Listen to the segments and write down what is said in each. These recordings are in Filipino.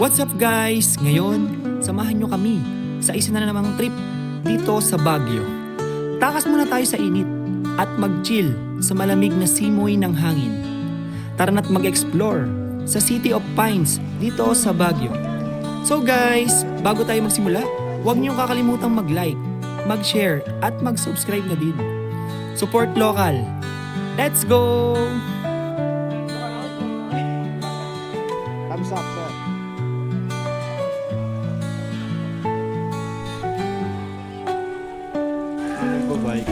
What's up guys? Ngayon, samahan nyo kami sa isa na namang trip dito sa Baguio. Takas muna tayo sa init at mag-chill sa malamig na simoy ng hangin. Tara na't mag-explore sa City of Pines dito sa Baguio. So guys, bago tayo magsimula, huwag niyong kakalimutang mag-like, mag-share at mag-subscribe na din. Support local. Let's go! Thumbs up, sir. Bye-bye.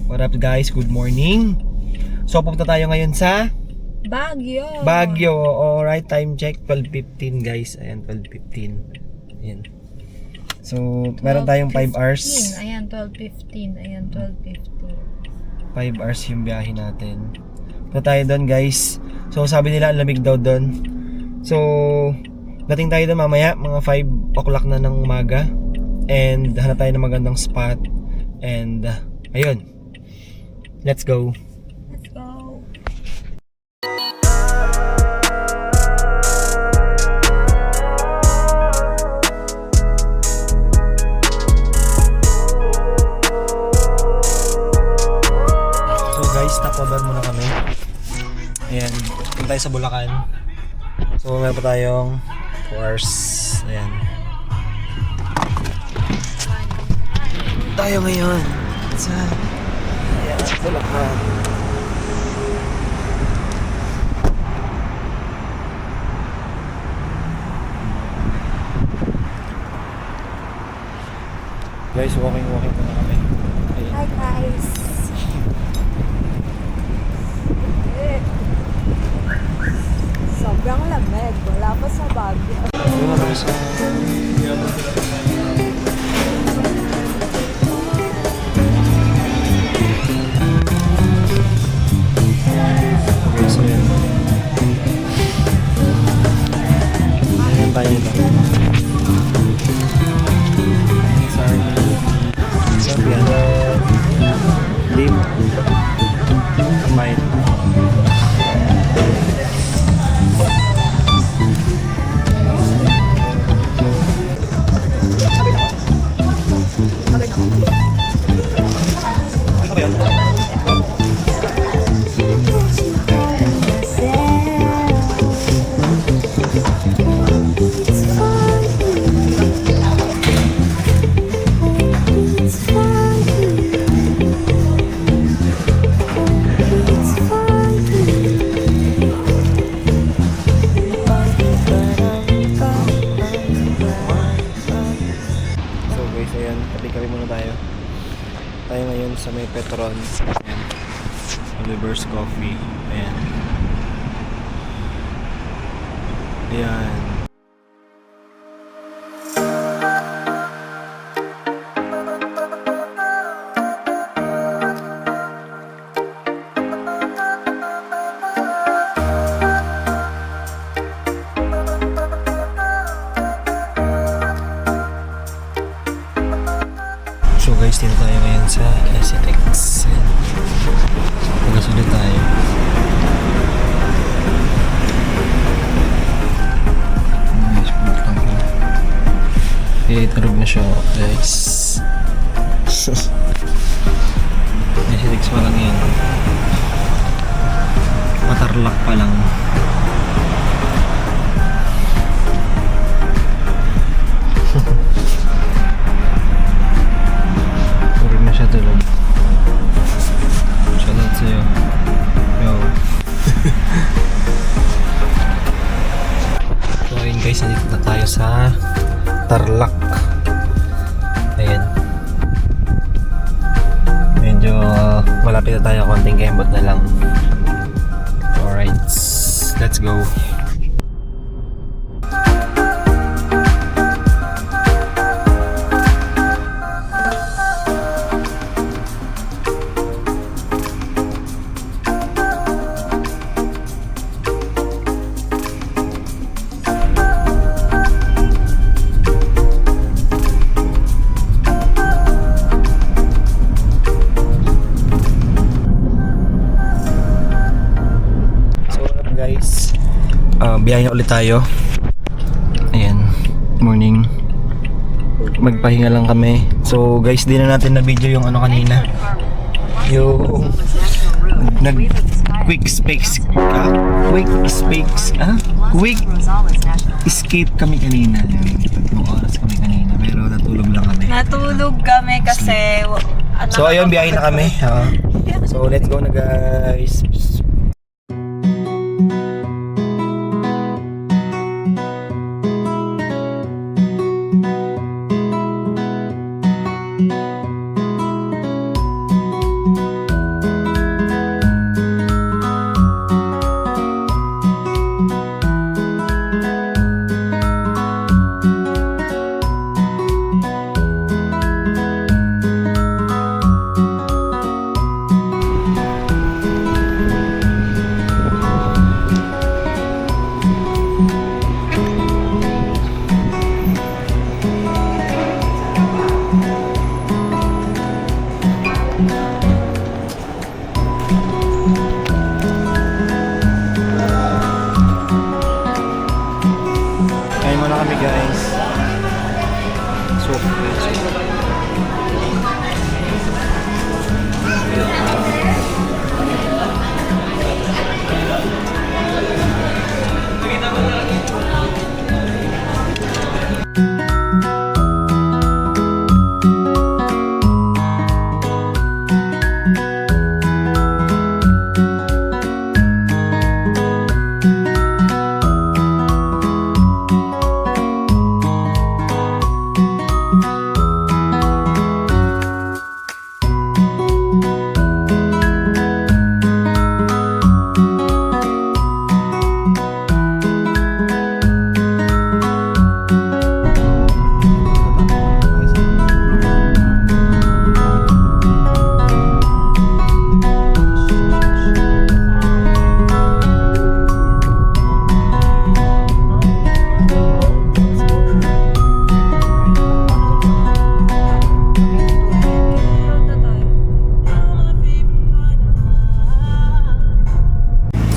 What up guys? Good morning! So pupunta tayo ngayon sa Baguio. Alright, time check 12:15 guys. Ayan, 12:15. Ayan. So, meron tayong 5 hours. Ayan, 12:15. Ayan, 12:15. 5 hours yung biyahe natin. Punta tayo doon guys. So, sabi nila ang lamig daw doon. So, dating tayo doon mamaya, mga 5 o'clock na ng umaga. And hanap tayo ng magandang spot. And, ayun. Let's go. Let's go. So guys, stopover muna kami. Ayan, punta tayo sa Bulacan. So meron pa tayong 4 hours. Ayan. Tayo ngayon sa Bulacan. Guys, walking muna kami. Ayan. Hi guys. Sobrang lamig. Wala pa sa Baguio. Doon na kami sa okay, so yan. Ayan tayo lang. Sorry. Sabi yan. Lim. Kamay. Tabi-kabi muna tayo. Tayo ngayon sa may Petron. Ayan. Oliver's Coffee. Ayan. Ayan. So guys, dito tayo ngayon sa SCTEX. Magkasulit tayo. Turog na siya guys. SCTEX pa lang yan. Matarlak pa lang. Siya tulog. Shoutout sa'yo. Yo. So ayun guys, nandito na tayo sa Tarlac. Ayan. Medyo malapit na tayo, konting kembot na lang. Alright, let's go. biyahe ulit tayo. Ayan, morning. Magpahinga lang kami. So guys, di na natin na video yung ano kanina. Yung quick escape kami kanina. Tatlong oras kami kanina, pero natulog lang kami. Natulog kami kasi... So ayun, biyahe na kami. So let's go na guys. Kain muna kami guys. So,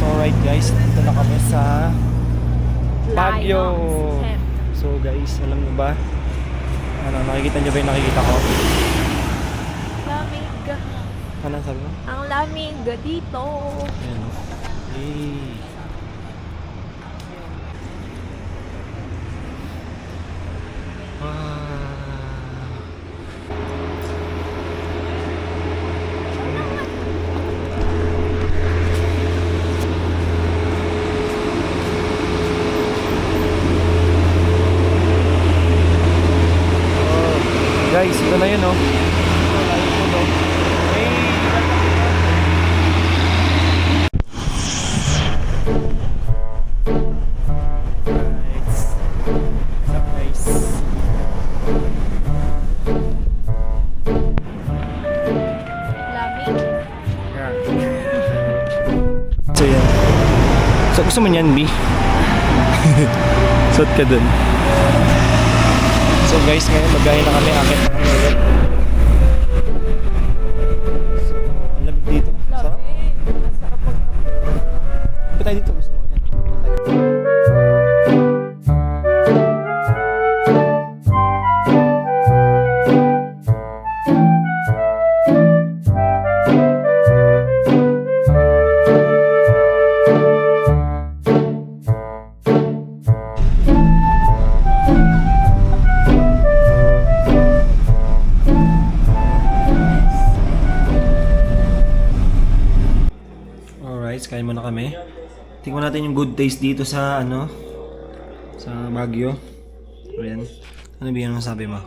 alright guys, dito na kami sa Baguio. So guys, alam niyo ba? Ano, nakikita niyo ba yung nakikita ko? Lamig. Ano sabi mo? Ang lamig dito. Ayan. Hey. Guys, ito na yun, oh. Lamig. So yan. So gusto mo niyan, B? Suot ka dun. So guys, ngayon magbiyahe na kami. Akit na kami ulit. So, ang lamig dito. Sarap. Ba't tayo dito? Gusto mo yan? Alright, kain muna kami. Tingnan natin yung good taste dito sa ano, sa Baguio. Ayan. Ano ba yung sabi mo?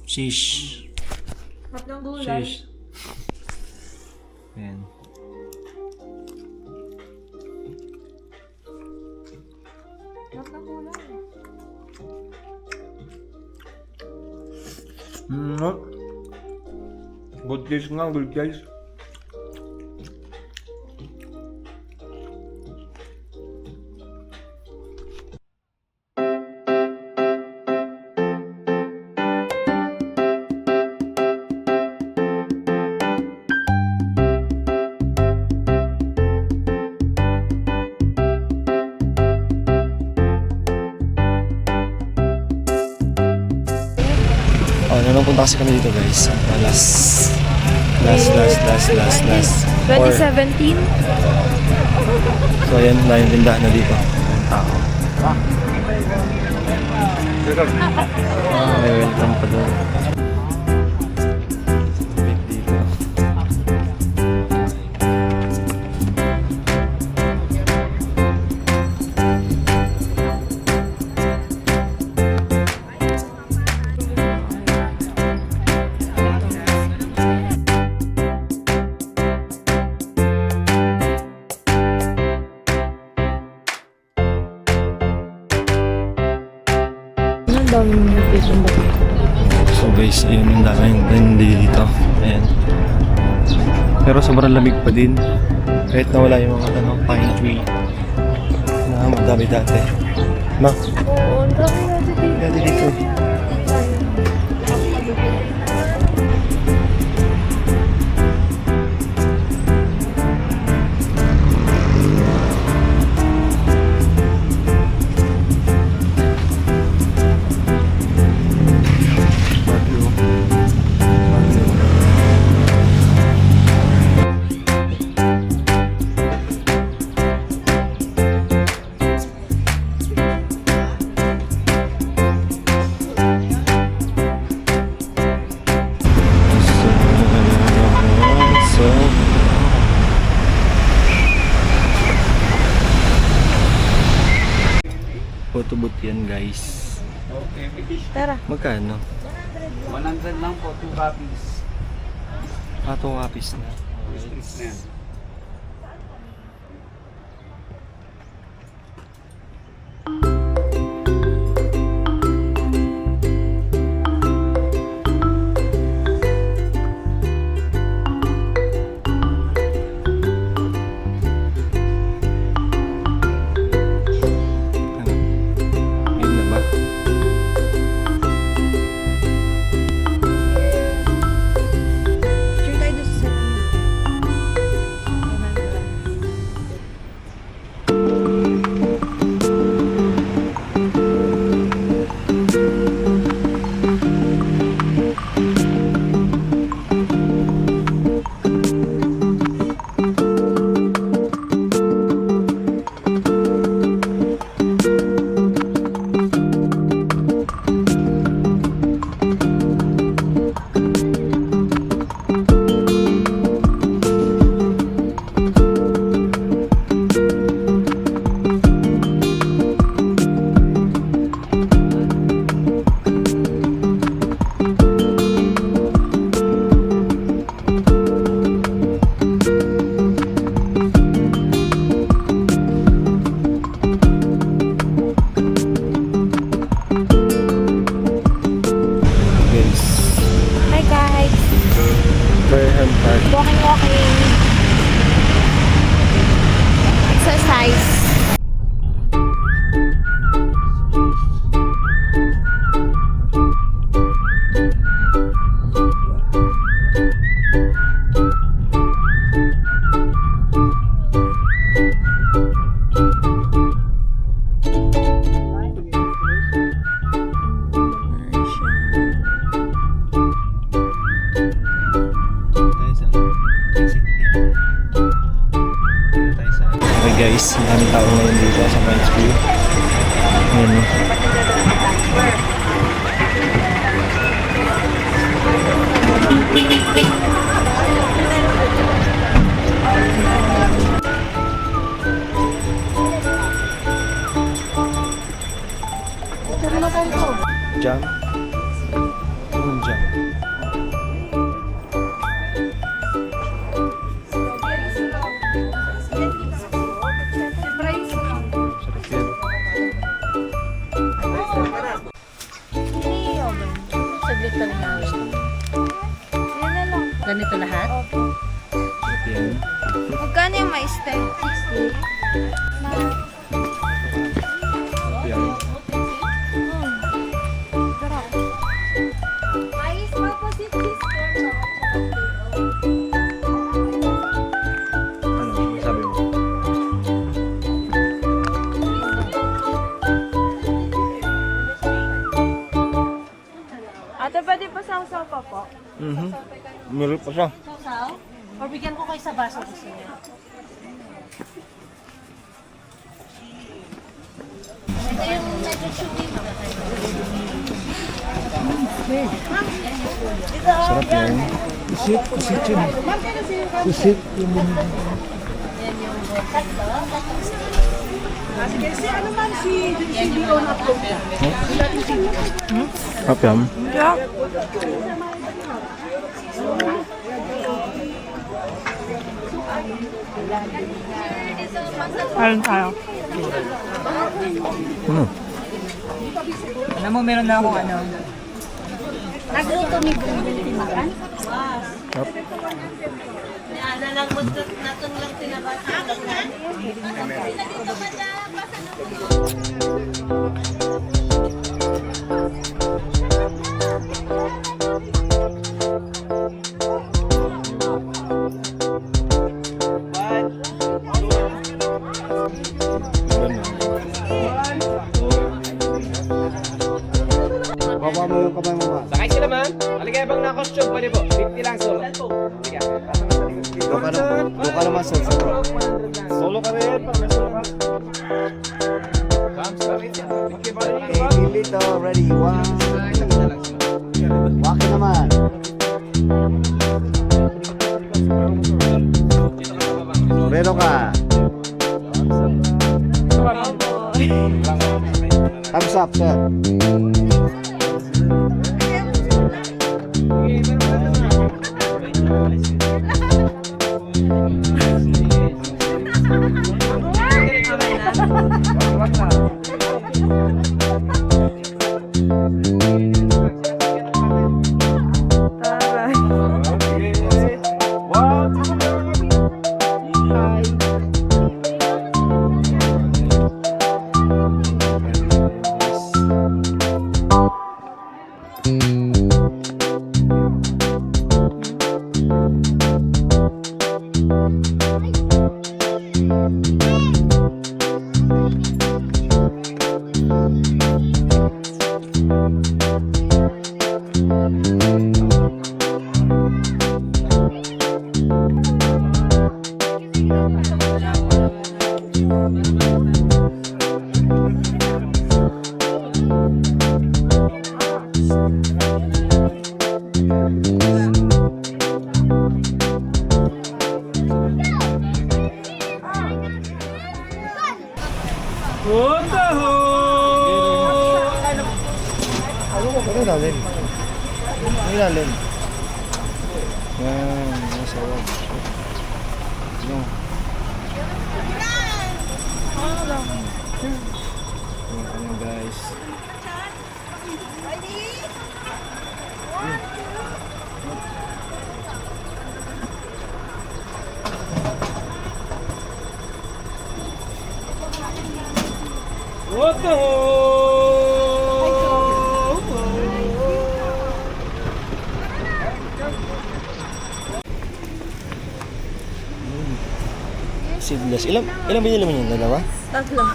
Shish. Tatlong gulay. Shish. Ayan. Tatlong gulay. Good taste nga, good taste. nung punta kasi kami dito guys. Last. 2017? So ayan, dahil tindahan na dito. Ang tao. May welcome pa doon. Wait dito. Ang dami mga fish and baka. So guys, yun yung dami hindi dito. Ayan. Pero sobrang lamig pa din. Kahit nawala yung mga pine tree na madami dati. Ma, Oo, ang dami natin dito. dati dito. Baguio. Baguio. So, photo booth yan guys. Tara. Magkano? 100 lang po, 2 copies. 2 copies na. Strips na yan. Ano? Yun na ba? Sure tayo doon sa second. Guys, Hi guys. Fairham Park. Walking. Exercise. Tayo sa exit D. Tayo sa... Okay guys, maraming tao ngayon dito sa Mines View. Ayan o. Jam? Anong jam? Sarap yan. Saglit ka na lang. Yan na lang. Ganito lahat? Sarap yan. Magkano yung mais te? 60. Sarap yan. Sarap. Mais opposite this store. Ano? Sabi mo? Ate, pwede pa sa Meron pa siya. Sausaw? Or bigyan ko kayo sa baso gusto niyo? Ito yung medyo chewy. Sarap yan. Pusit. Sarap yan. Ayun tayo. Alam mo, meron na akong ano. Nagluto ni Bumbil Timakan. Sarap. Baba mo yung kamay mo, ma. Sakay sila man. Aligay bang na-costume? Pwede po. 50 lang solo. Sige. Doon ka naman sa Solo ka rin. Para may solo ka. Okay, Pilito, ready. One. Waki naman. Pero ka. Thumbs up, sir. Ano ilalim? Ano ilalim? Yan, nasa wag. Ano? Ano guys? What the Seedless. Ilang binili mo yun? Dalawa? Tatlo.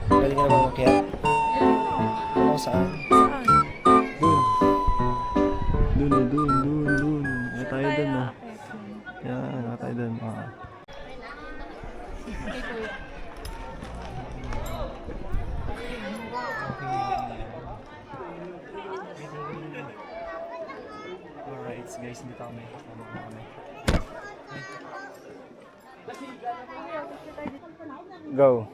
Pwede ka na ba makiat? Ano saan? Dun. Ay tayo dun ah. Yan, ay tayo dun. Alright guys, hindi kami. Kasama ko kami. Go.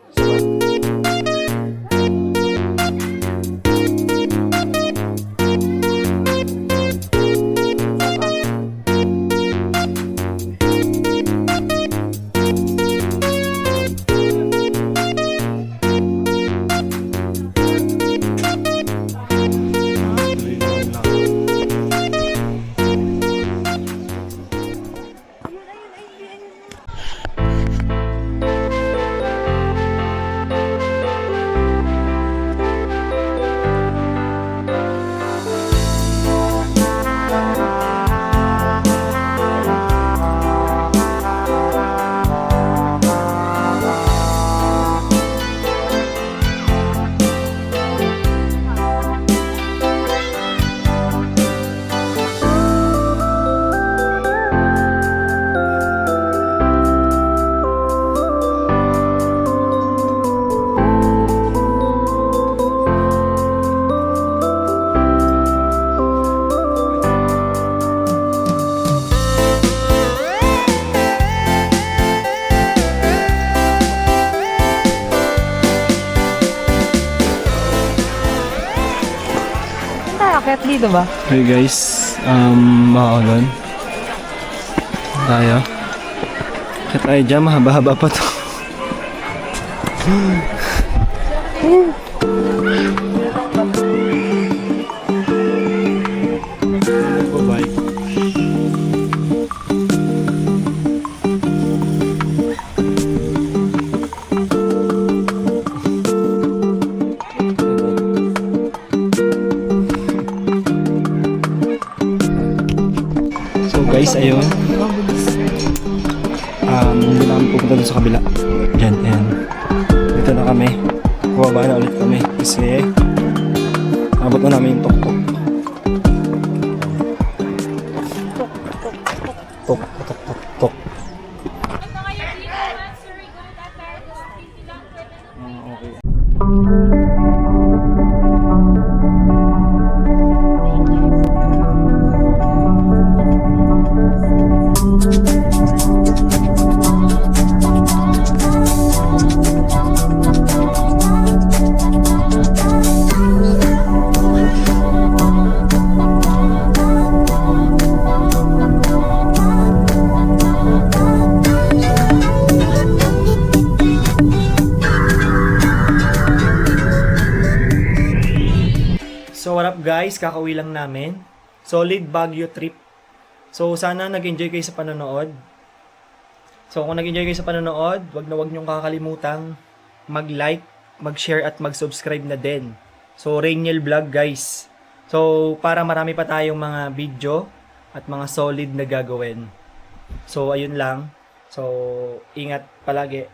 Akit dito ba? Okay guys, makaulon. Tayo. Kaya tayo dyan, mahaba-haba pa to. Bye-bye. So guys, ayun. Hindi namin pupunta dun sa kabila. Yan, yan. Dito na kami. Bumaba na ulit kami. Kasi, abot na namin yung tok-tok. Tok, tok, tok, tok. Okay. So what up guys, kakauwi lang namin. Solid Baguio trip. So sana nag-enjoy kayo sa panonood. So kung nag-enjoy kayo sa panonood, wag niyong kakalimutang mag-like, mag-share at mag-subscribe na din. So Rainiel Vlog guys. So para marami pa tayong mga video at mga solid na gagawin. So ayun lang. So ingat palagi.